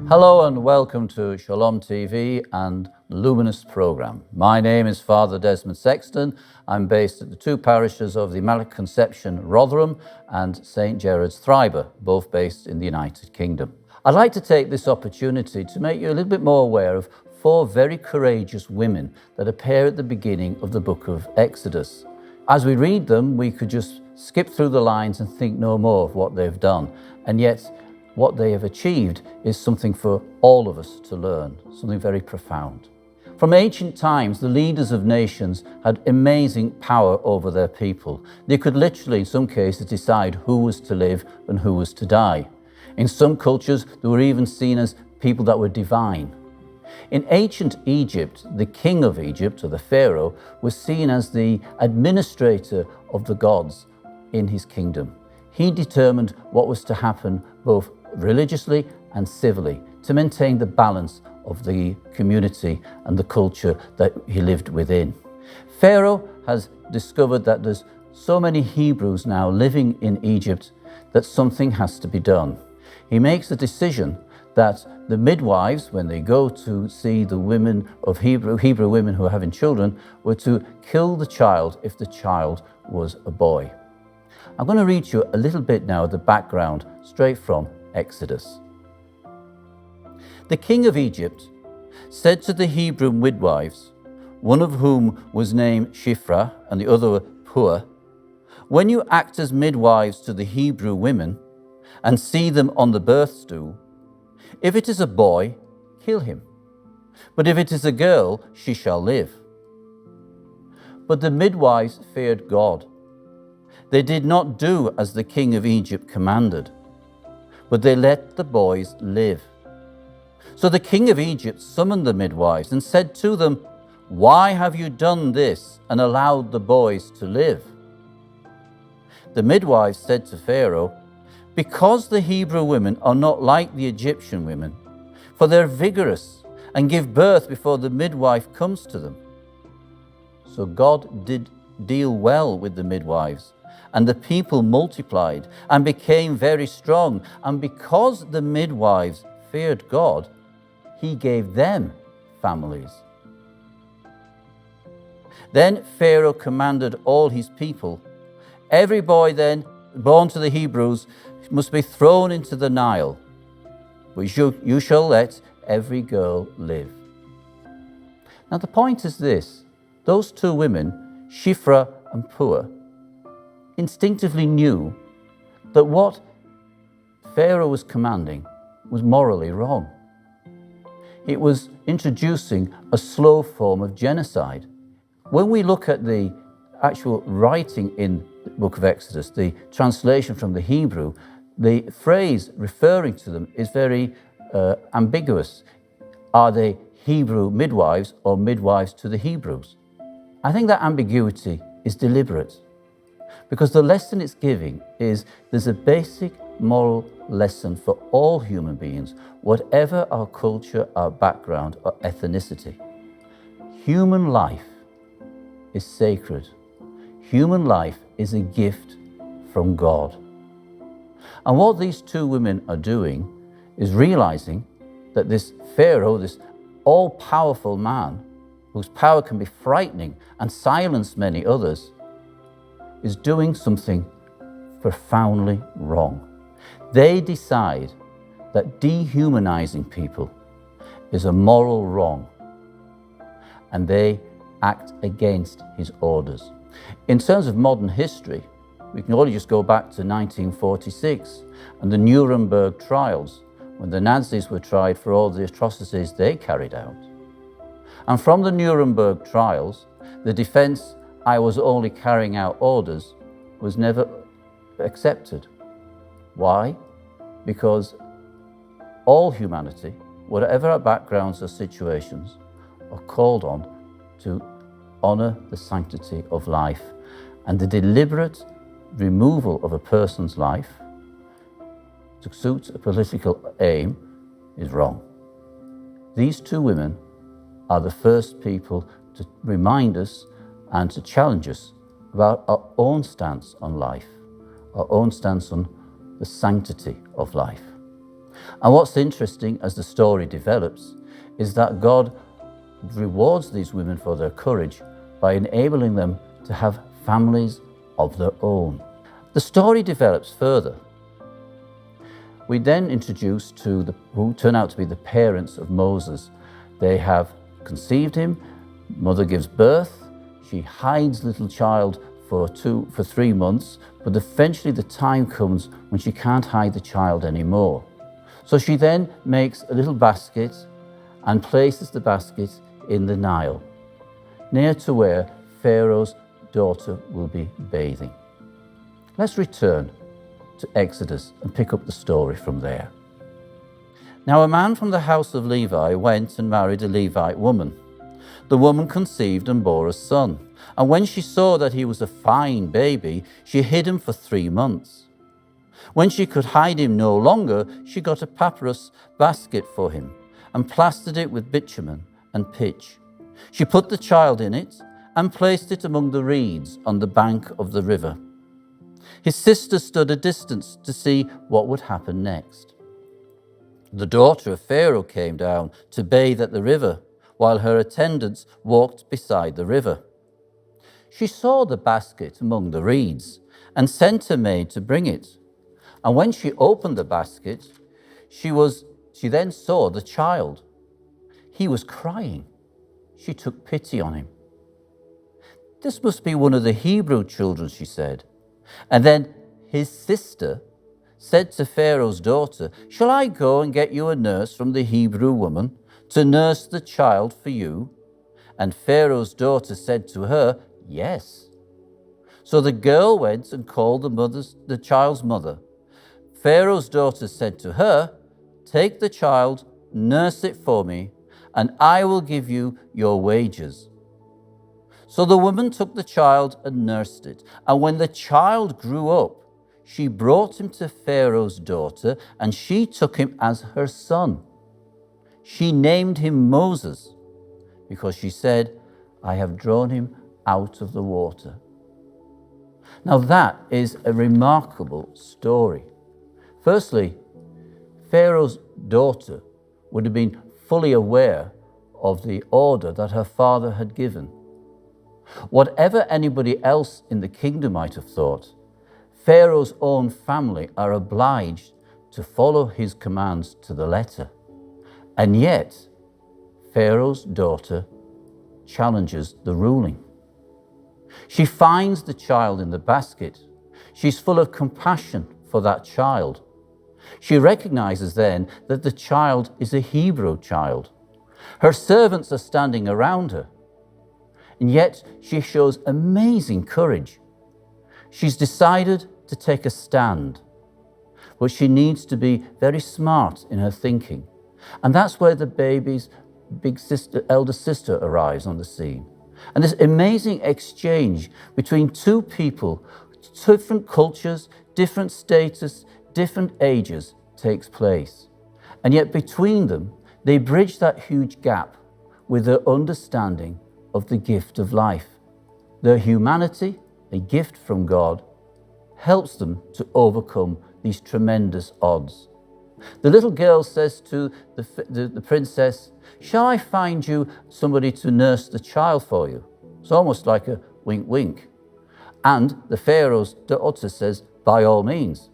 Hello and welcome to Shalom TV and Luminous program. My name is Father Desmond Sexton. I'm based at the two parishes of the Immaculate Conception, Rotherham, and St. Gerard's, Thriber, both based in the United Kingdom. I'd like to take this opportunity to make you a little bit more aware of four very courageous women that appear at the beginning of the book of Exodus. As we read them, we could just skip through the lines and think no more of what they've done. And yet, what they have achieved is something for all of us to learn, something very profound. From ancient times, the leaders of nations had amazing power over their people. They could literally, in some cases, decide who was to live and who was to die. In some cultures, they were even seen as people that were divine. In ancient Egypt, the king of Egypt, or the Pharaoh, was seen as the administrator of the gods in his kingdom. He determined what was to happen both religiously and civilly to maintain the balance of the community and the culture that he lived within. Pharaoh has discovered that there's so many Hebrews now living in Egypt that something has to be done. He makes the decision that the midwives, when they go to see the women of Hebrew women who are having children, were to kill the child if the child was a boy. I'm going to read you a little bit now of the background straight from Exodus. The king of Egypt said to the Hebrew midwives, one of whom was named Shiphrah and the other Puah, when you act as midwives to the Hebrew women and see them on the birth stool, if it is a boy, kill him. But if it is a girl, she shall live. But the midwives feared God. They did not do as the king of Egypt commanded, but they let the boys live. So the king of Egypt summoned the midwives and said to them, why have you done this and allowed the boys to live? The midwives said to Pharaoh, because the Hebrew women are not like the Egyptian women, for they're vigorous and give birth before the midwife comes to them. So God did deal well with the midwives, and the people multiplied and became very strong. And because the midwives feared God, he gave them families. Then Pharaoh commanded all his people, every boy then born to the Hebrews must be thrown into the Nile, but you shall let every girl live. Now the point is this, those two women, Shiphrah and Puah, instinctively knew that what Pharaoh was commanding was morally wrong. It was introducing a slow form of genocide. When we look at the actual writing in the book of Exodus, the translation from the Hebrew, the phrase referring to them is very ambiguous. Are they Hebrew midwives or midwives to the Hebrews? I think that ambiguity is deliberate, because the lesson it's giving is there's a basic moral lesson for all human beings, whatever our culture, our background, or ethnicity. Human life is sacred. Human life is a gift from God. And what these two women are doing is realizing that this Pharaoh, this all-powerful man, whose power can be frightening and silence many others, is doing something profoundly wrong. They decide that dehumanizing people is a moral wrong, and they act against his orders. In terms of modern history, we can only just go back to 1946 and the Nuremberg trials, when the Nazis were tried for all the atrocities they carried out. And from the Nuremberg trials, the defense, I was only carrying out orders, was never accepted. Why? Because all humanity, whatever our backgrounds or situations, are called on to honor the sanctity of life, and the deliberate removal of a person's life to suit a political aim is wrong. These two women are the first people to remind us and to challenge us about our own stance on life, our own stance on the sanctity of life. And what's interesting as the story develops is that God rewards these women for their courage by enabling them to have families of their own. The story develops further. We then introduce who turn out to be the parents of Moses. They have conceived him, mother gives birth, she hides little child for 3 months, but eventually the time comes when she can't hide the child anymore. So she then makes a little basket and places the basket in the Nile, near to where Pharaoh's daughter will be bathing. Let's return to Exodus and pick up the story from there. Now a man from the house of Levi went and married a Levite woman. The woman conceived and bore a son, and when she saw that he was a fine baby, she hid him for 3 months. When she could hide him no longer, she got a papyrus basket for him and plastered it with bitumen and pitch. She put the child in it and placed it among the reeds on the bank of the river. His sister stood at a distance to see what would happen next. The daughter of Pharaoh came down to bathe at the river, while her attendants walked beside the river. She saw the basket among the reeds and sent her maid to bring it. And when she opened the basket, she then saw the child. He was crying. She took pity on him. "This must be one of the Hebrew children," she said. And then his sister said to Pharaoh's daughter, "Shall I go and get you a nurse from the Hebrew woman to nurse the child for you?" And Pharaoh's daughter said to her, "Yes." So the girl went and called the child's mother. Pharaoh's daughter said to her, "Take the child, nurse it for me, and I will give you your wages." So the woman took the child and nursed it. And when the child grew up, she brought him to Pharaoh's daughter, and she took him as her son. She named him Moses, because she said, "I have drawn him out of the water." Now that is a remarkable story. Firstly, Pharaoh's daughter would have been fully aware of the order that her father had given. Whatever anybody else in the kingdom might have thought, Pharaoh's own family are obliged to follow his commands to the letter. And yet, Pharaoh's daughter challenges the ruling. She finds the child in the basket. She's full of compassion for that child. She recognizes then that the child is a Hebrew child. Her servants are standing around her. And yet she shows amazing courage. She's decided to take a stand, but she needs to be very smart in her thinking. And that's where the baby's elder sister arrives on the scene. And this amazing exchange between two people, different cultures, different status, different ages takes place. And yet between them, they bridge that huge gap with their understanding of the gift of life. Their humanity, a gift from God, helps them to overcome these tremendous odds. The little girl says to the princess, "Shall I find you somebody to nurse the child for you?" It's almost like a wink, wink. And the Pharaoh's daughter says, "By all means,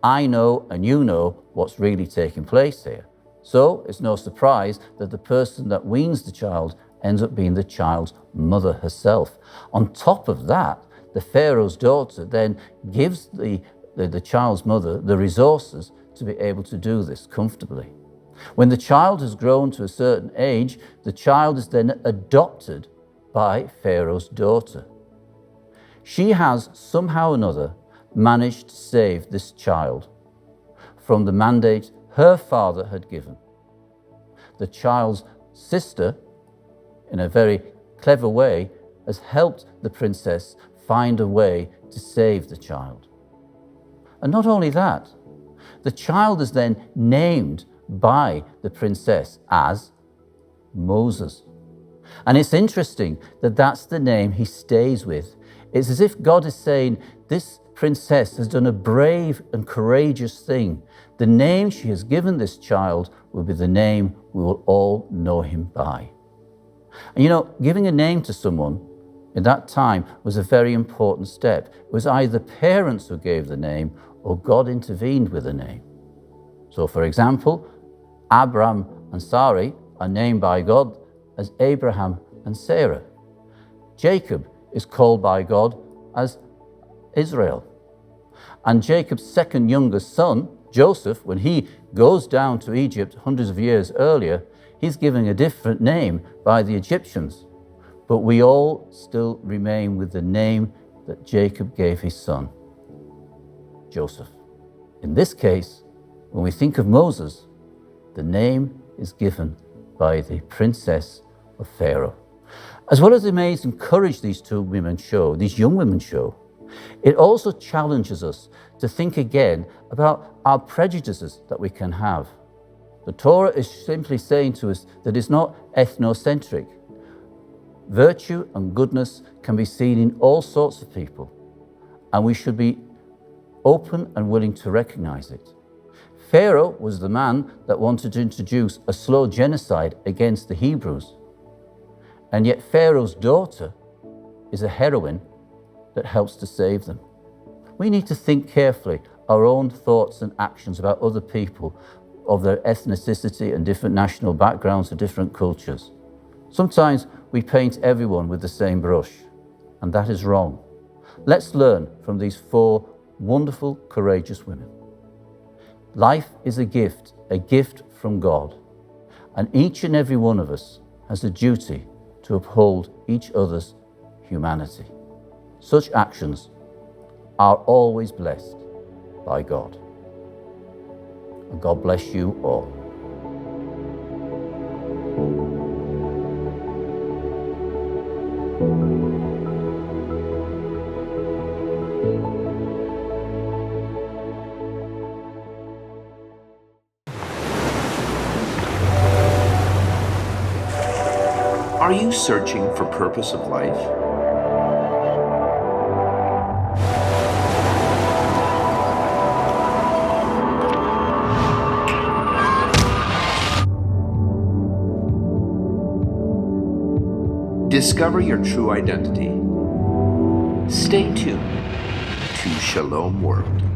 I know and you know what's really taking place here." So it's no surprise that the person that weans the child ends up being the child's mother herself. On top of that, the Pharaoh's daughter then gives the child's mother the resources to be able to do this comfortably. When the child has grown to a certain age, the child is then adopted by Pharaoh's daughter. She has somehow or another managed to save this child from the mandate her father had given. The child's sister, in a very clever way, has helped the princess find a way to save the child. And not only that, the child is then named by the princess as Moses. And it's interesting that that's the name he stays with. It's as if God is saying, this princess has done a brave and courageous thing The name she has given this child will be the name we will all know him by. And you know, giving a name to someone in that time was a very important step. It was either parents who gave the name or God intervened with the name. So for example, Abram and Sarai are named by God as Abraham and Sarah. Jacob is called by God as Israel. And Jacob's second youngest son, Joseph, when he goes down to Egypt hundreds of years earlier, he's given a different name by the Egyptians. But we all still remain with the name that Jacob gave his son, Joseph. In this case, when we think of Moses, the name is given by the princess of Pharaoh. As well as the amazing courage these young women show, it also challenges us to think again about our prejudices that we can have. The Torah is simply saying to us that it's not ethnocentric. Virtue and goodness can be seen in all sorts of people, and we should be open and willing to recognize it. Pharaoh was the man that wanted to introduce a slow genocide against the Hebrews. And yet Pharaoh's daughter is a heroine that helps to save them. We need to think carefully our own thoughts and actions about other people of their ethnicity and different national backgrounds and different cultures. Sometimes we paint everyone with the same brush, and that is wrong. Let's learn from these 4 wonderful, courageous women. Life is a gift from God, and each and every one of us has a duty to uphold each other's humanity. Such actions are always blessed by God. And God bless you all. Are you searching for purpose of life? Discover your true identity. Stay tuned to Shalom World.